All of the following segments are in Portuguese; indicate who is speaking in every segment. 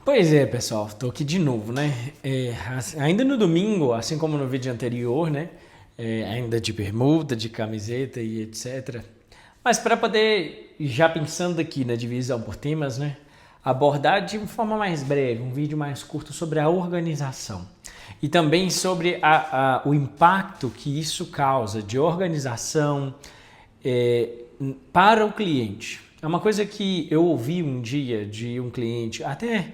Speaker 1: Pois é, pessoal, tô aqui de novo, né? Ainda no domingo, assim como no vídeo anterior, né? Ainda de bermuda, de camiseta e etc. Mas para poder, já pensando aqui na divisão por temas, né? Abordar de uma forma mais breve, um vídeo mais curto sobre a organização. E também sobre o impacto que isso causa de organização para o cliente. É uma coisa que eu ouvi um dia de um cliente, até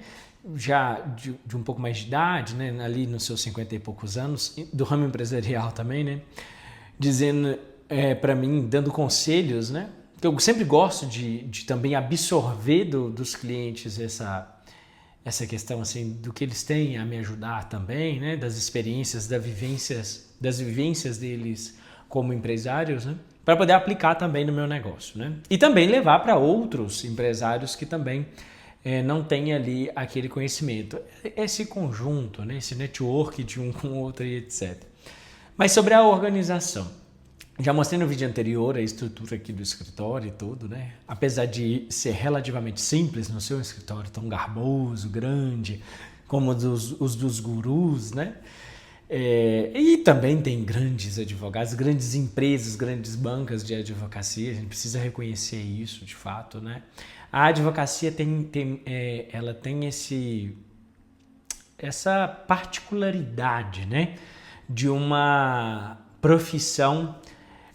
Speaker 1: já de um pouco mais de idade, né, ali nos seus 50 e poucos anos, do ramo empresarial também, né, dizendo para mim, dando conselhos, né, que eu sempre gosto de também absorver dos clientes essa questão assim do que eles têm a me ajudar também, né, das experiências, das vivências deles como empresários, né, para poder aplicar também no meu negócio, né, e também levar para outros empresários que também não têm ali aquele conhecimento, esse conjunto, né, esse network de um com o outro e etc. Mas sobre a organização, já mostrei no vídeo anterior a estrutura aqui do escritório e tudo, né? Apesar de ser relativamente simples no seu escritório, tão garboso, grande, como os dos gurus, né? E também tem grandes advogados, grandes empresas, grandes bancas de advocacia, a gente precisa reconhecer isso de fato, né? A advocacia ela tem essa particularidade, né? De uma profissão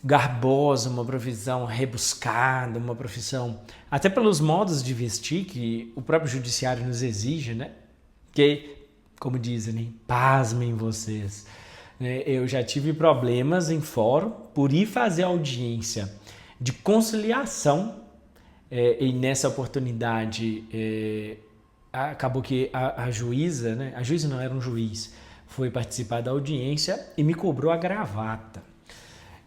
Speaker 1: garbosa, uma profissão rebuscada, uma profissão até pelos modos de vestir que o próprio judiciário nos exige, né? Que, como dizem, pasmem vocês, eu já tive problemas em fórum por ir fazer audiência de conciliação e nessa oportunidade acabou que a juíza, né? A juíza não era um juiz, foi participar da audiência e me cobrou a gravata.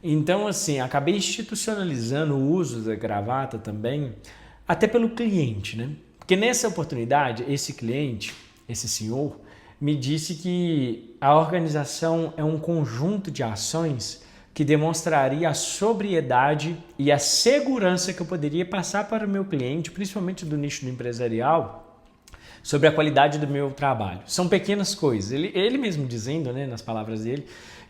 Speaker 1: Então, assim, acabei institucionalizando o uso da gravata também, até pelo cliente, né? Porque nessa oportunidade, esse cliente, esse senhor, me disse que a organização é um conjunto de ações que demonstraria a sobriedade e a segurança que eu poderia passar para o meu cliente, principalmente do nicho do empresarial, sobre a qualidade do meu trabalho. São pequenas coisas. Ele mesmo dizendo, né, nas palavras dele,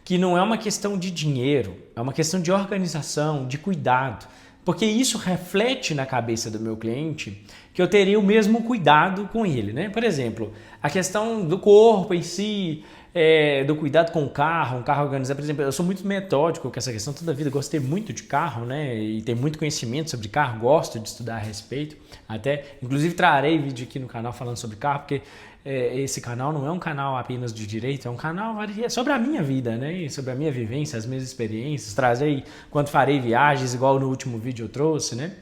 Speaker 1: que não é uma questão de dinheiro, é uma questão de organização, de cuidado, porque isso reflete na cabeça do meu cliente que eu teria o mesmo cuidado com ele, né? Por exemplo, a questão do corpo em si, do cuidado com o carro, um carro organizado. Por exemplo, eu sou muito metódico com essa questão, toda a vida gostei muito de carro, né? E tenho muito conhecimento sobre carro, gosto de estudar a respeito, até, inclusive trarei vídeo aqui no canal falando sobre carro, porque esse canal não é um canal apenas de direito, é um canal sobre a minha vida, né? Sobre a minha vivência, as minhas experiências, trazer quando farei viagens, igual no último vídeo eu trouxe, né?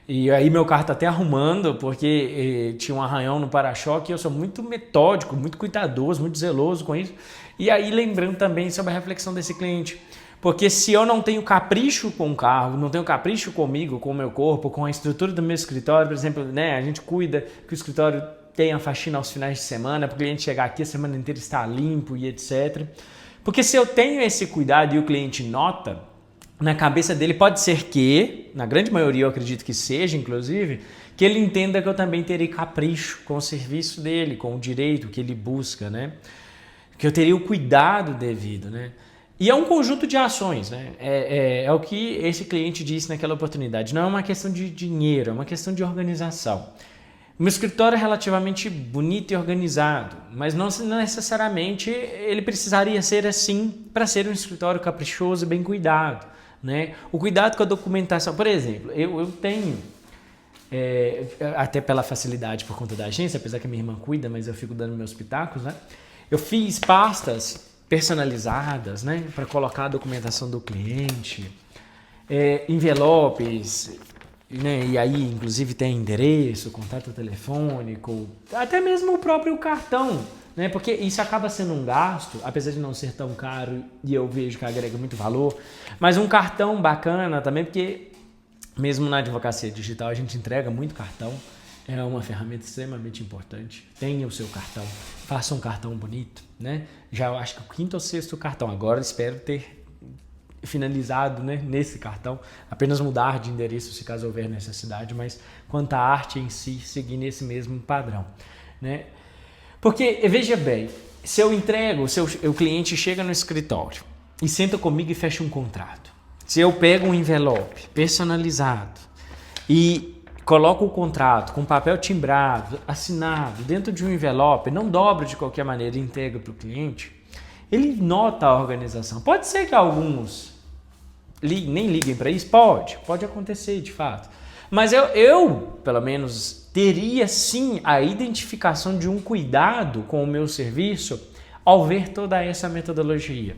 Speaker 1: E aí meu carro tá até arrumando, porque tinha um arranhão no para-choque e eu sou muito metódico, muito cuidadoso, muito zeloso com isso. E aí lembrando também sobre a reflexão desse cliente, porque se eu não tenho capricho com o carro, não tenho capricho comigo, com o meu corpo, com a estrutura do meu escritório, por exemplo, né? A gente cuida que o escritório tenha faxina aos finais de semana, para o cliente chegar aqui a semana inteira estar limpo e etc. Porque se eu tenho esse cuidado e o cliente nota, na cabeça dele pode ser que, na grande maioria eu acredito que seja, inclusive, que ele entenda que eu também terei capricho com o serviço dele, com o direito que ele busca, né? Que eu teria o cuidado devido, né? E é um conjunto de ações, né? É o que esse cliente disse naquela oportunidade. Não é uma questão de dinheiro, é uma questão de organização. O meu escritório é relativamente bonito e organizado, mas não necessariamente ele precisaria ser assim para ser um escritório caprichoso e bem cuidado, né? O cuidado com a documentação, por exemplo, eu tenho, até pela facilidade por conta da agência, apesar que a minha irmã cuida, mas eu fico dando meus pitacos, né? Eu fiz pastas personalizadas, né, para colocar a documentação do cliente, envelopes, né? E aí, inclusive, tem endereço, contato telefônico, até mesmo o próprio cartão, né? Porque isso acaba sendo um gasto, apesar de não ser tão caro e eu vejo que agrega muito valor, mas um cartão bacana também, porque mesmo na advocacia digital a gente entrega muito cartão, é uma ferramenta extremamente importante. Tenha o seu cartão, faça um cartão bonito, né? Já eu acho que o quinto ou sexto cartão, agora espero ter finalizado, né, nesse cartão, apenas mudar de endereço se caso houver necessidade, mas quanto à arte em si, seguir nesse mesmo padrão, né? Porque, veja bem, se eu entrego, o cliente chega no escritório e senta comigo e fecha um contrato. Se eu pego um envelope personalizado e coloco o contrato com papel timbrado, assinado, dentro de um envelope, não dobro de qualquer maneira e entrega para o cliente, ele nota a organização. Pode ser que alguns nem liguem para isso? Pode acontecer de fato. Mas eu, pelo menos, teria sim a identificação de um cuidado com o meu serviço ao ver toda essa metodologia.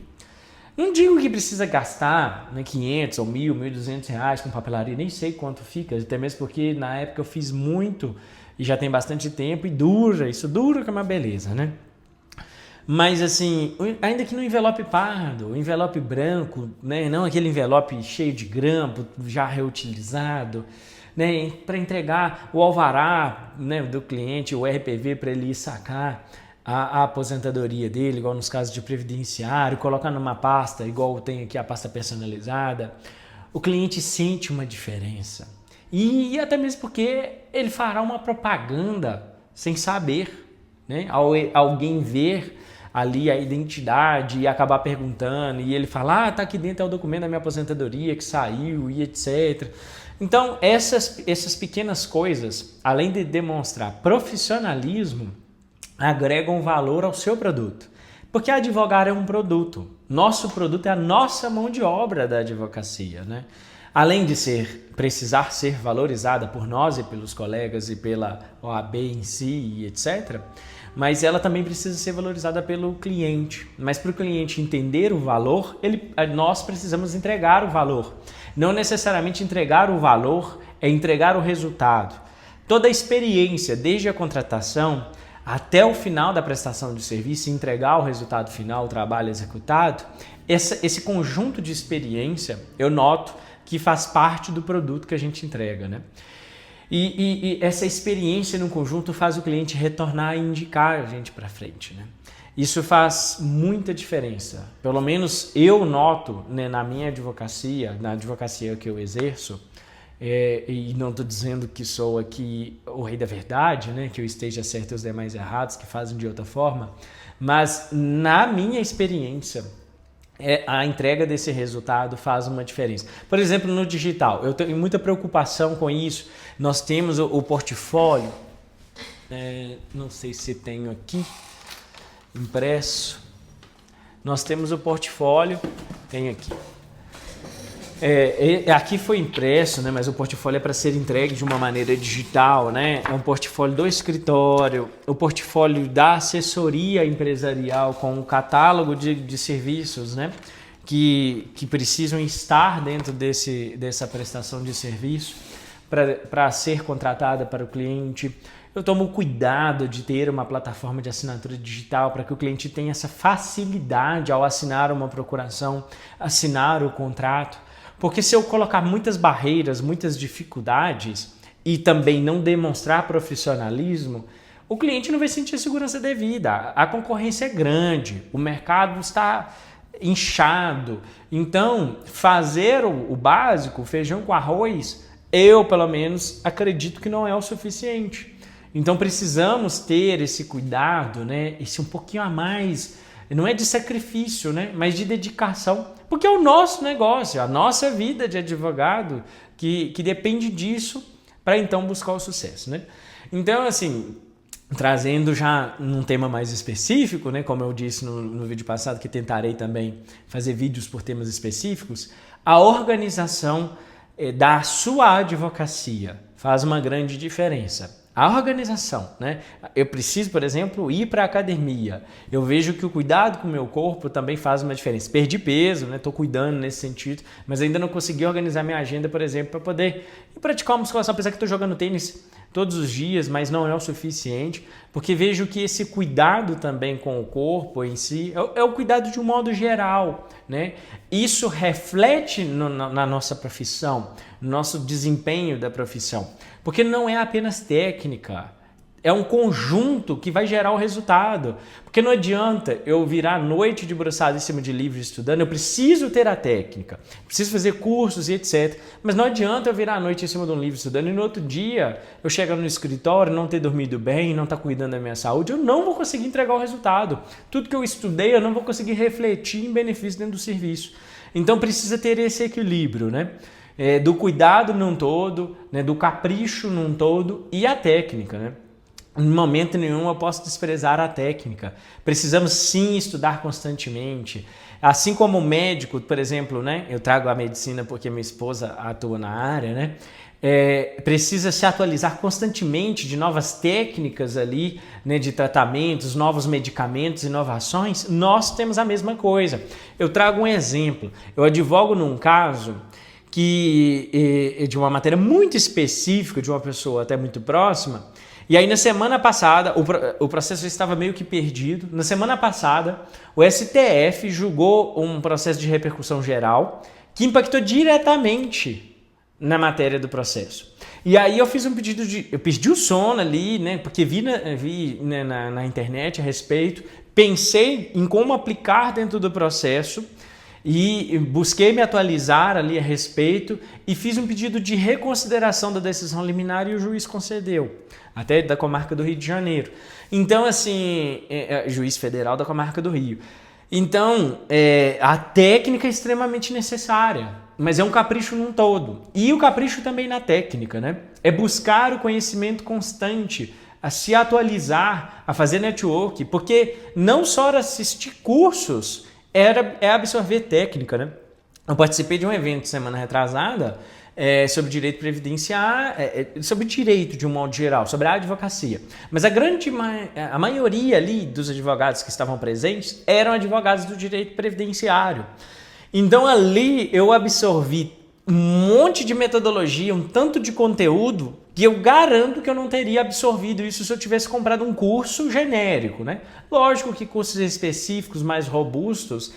Speaker 1: Não digo que precisa gastar 500 ou 1.000, 1.200 reais com papelaria, nem sei quanto fica, até mesmo porque na época eu fiz muito e já tem bastante tempo e isso dura que é uma beleza, né? Mas assim, ainda que no envelope pardo, envelope branco, né? Não aquele envelope cheio de grampo, já reutilizado, né? Para entregar o alvará, né, do cliente, o RPV para ele ir sacar a aposentadoria dele, igual nos casos de previdenciário, colocar numa pasta, igual tem aqui a pasta personalizada, o cliente sente uma diferença. E até mesmo porque ele fará uma propaganda sem saber, né? Alguém ver ali a identidade e acabar perguntando, e ele fala, tá aqui dentro é o documento da minha aposentadoria que saiu e etc. Então, essas pequenas coisas, além de demonstrar profissionalismo, agregam valor ao seu produto. Porque advogar é um produto. Nosso produto é a nossa mão de obra da advocacia, né? Além de precisar ser valorizada por nós e pelos colegas e pela OAB em si e etc., mas ela também precisa ser valorizada pelo cliente. Mas para o cliente entender o valor, nós precisamos entregar o valor. Não necessariamente entregar o valor é entregar o resultado. Toda a experiência, desde a contratação até o final da prestação de serviço, entregar o resultado final, o trabalho executado, esse conjunto de experiência, eu noto que faz parte do produto que a gente entrega, né? E essa experiência no conjunto faz o cliente retornar e indicar a gente para frente, né? Isso faz muita diferença. Pelo menos eu noto, né, na minha advocacia, na advocacia que eu exerço, e não estou dizendo que sou aqui o rei da verdade, né, que eu esteja certo e os demais errados, que fazem de outra forma, mas na minha experiência, a entrega desse resultado faz uma diferença. Por exemplo, no digital, eu tenho muita preocupação com isso. Nós temos o portfólio, não sei se tenho aqui impresso. Nós temos o portfólio, tem aqui. Aqui foi impresso, né, mas o portfólio é para ser entregue de uma maneira digital, né? É um portfólio do escritório, o portfólio da assessoria empresarial com um catálogo de serviços, né, que precisam estar dentro dessa prestação de serviço para ser contratada para o cliente. Eu tomo cuidado de ter uma plataforma de assinatura digital para que o cliente tenha essa facilidade ao assinar uma procuração, assinar o contrato. Porque se eu colocar muitas barreiras, muitas dificuldades e também não demonstrar profissionalismo, o cliente não vai sentir a segurança devida. A concorrência é grande, o mercado está inchado. Então, fazer o básico, feijão com arroz, eu, pelo menos, acredito que não é o suficiente. Então, precisamos ter esse cuidado, né? Esse um pouquinho a mais, não é de sacrifício, né? Mas de dedicação. Porque é o nosso negócio, a nossa vida de advogado que depende disso para então buscar o sucesso, né? Então, assim, trazendo já num tema mais específico, né? Como eu disse no vídeo passado, que tentarei também fazer vídeos por temas específicos, a organização da sua advocacia faz uma grande diferença. A organização, né? Eu preciso, por exemplo, ir para a academia. Eu vejo que o cuidado com o meu corpo também faz uma diferença. Perdi peso, né? Estou cuidando nesse sentido, mas ainda não consegui organizar minha agenda, por exemplo, para poder ir praticar uma musculação, apesar que estou jogando tênis todos os dias, mas não é o suficiente, porque vejo que esse cuidado também com o corpo em si é o cuidado de um modo geral, né? Isso reflete na nossa profissão, no nosso desempenho da profissão, porque não é apenas técnica, é um conjunto que vai gerar o resultado. Porque não adianta eu virar a noite debruçado em cima de livros estudando, eu preciso ter a técnica, preciso fazer cursos e etc. Mas não adianta eu virar a noite em cima de um livro estudando e no outro dia eu chegar no escritório, não ter dormido bem, não estar cuidando da minha saúde, eu não vou conseguir entregar o resultado. Tudo que eu estudei eu não vou conseguir refletir em benefício dentro do serviço. Então precisa ter esse equilíbrio, né? Do cuidado num todo, né? Do capricho num todo e a técnica, né? Em momento nenhum eu posso desprezar a técnica. Precisamos sim estudar constantemente. Assim como o médico, por exemplo, né? Eu trago a medicina porque minha esposa atua na área, né? Precisa se atualizar constantemente de novas técnicas ali, né, de tratamentos, novos medicamentos, inovações. Nós temos a mesma coisa. Eu trago um exemplo. Eu advogo num caso de uma matéria muito específica, de uma pessoa até muito próxima. E aí na semana passada, o processo estava meio que perdido. Na semana passada, o STF julgou um processo de repercussão geral que impactou diretamente na matéria do processo. E aí eu fiz um pedido eu pedi o sono ali, né, porque vi né, na internet a respeito, pensei em como aplicar dentro do processo e busquei me atualizar ali a respeito e fiz um pedido de reconsideração da decisão liminar e o juiz concedeu, até da comarca do Rio de Janeiro. Então, assim, juiz federal da comarca do Rio. Então, a técnica é extremamente necessária, mas é um capricho num todo. E o capricho também na técnica, né? É buscar o conhecimento constante, a se atualizar, a fazer network, porque não só assistir cursos é absorver técnica, né? Eu participei de um evento semana retrasada sobre direito previdenciário, sobre direito de um modo geral, sobre a advocacia. Mas a maioria ali dos advogados que estavam presentes eram advogados do direito previdenciário. Então ali eu absorvi um monte de metodologia, um tanto de conteúdo que eu garanto que eu não teria absorvido isso se eu tivesse comprado um curso genérico, né? Lógico que cursos específicos mais robustos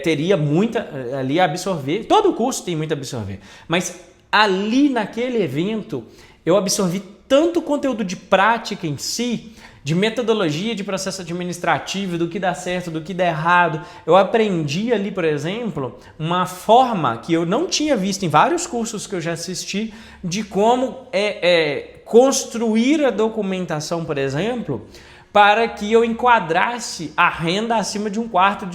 Speaker 1: teria muita ali a absorver. Todo curso tem muito a absorver, mas ali naquele evento eu absorvi tanto conteúdo de prática em si, de metodologia de processo administrativo, do que dá certo, do que dá errado. Eu aprendi ali, por exemplo, uma forma que eu não tinha visto em vários cursos que eu já assisti, de como construir a documentação, por exemplo, para que eu enquadrasse a renda acima de 1/4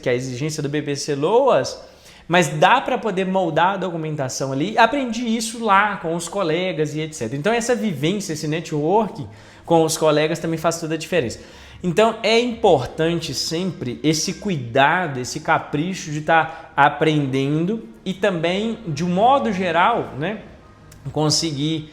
Speaker 1: que é a exigência do BBC-LOAS, mas dá para poder moldar a documentação ali. Aprendi isso lá com os colegas e etc. Então essa vivência, esse networking com os colegas também faz toda a diferença. Então é importante sempre esse cuidado, esse capricho de estar aprendendo e também, de um modo geral, né, conseguir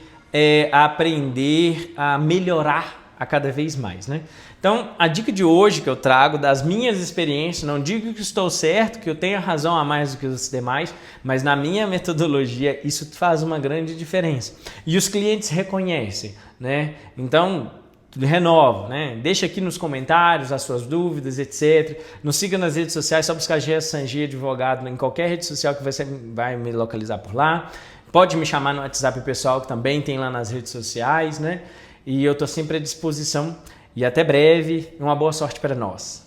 Speaker 1: aprender a melhorar a cada vez mais, né? Então, a dica de hoje que eu trago das minhas experiências, não digo que estou certo, que eu tenha razão a mais do que os demais, mas na minha metodologia isso faz uma grande diferença. E os clientes reconhecem, né? Então, renovo, né? Deixa aqui nos comentários as suas dúvidas, etc. Nos siga nas redes sociais, só buscar Gerson Sangi Advogado em qualquer rede social que você vai me localizar por lá. Pode me chamar no WhatsApp pessoal, que também tem lá nas redes sociais, né? E eu estou sempre à disposição. E até breve, uma boa sorte para nós.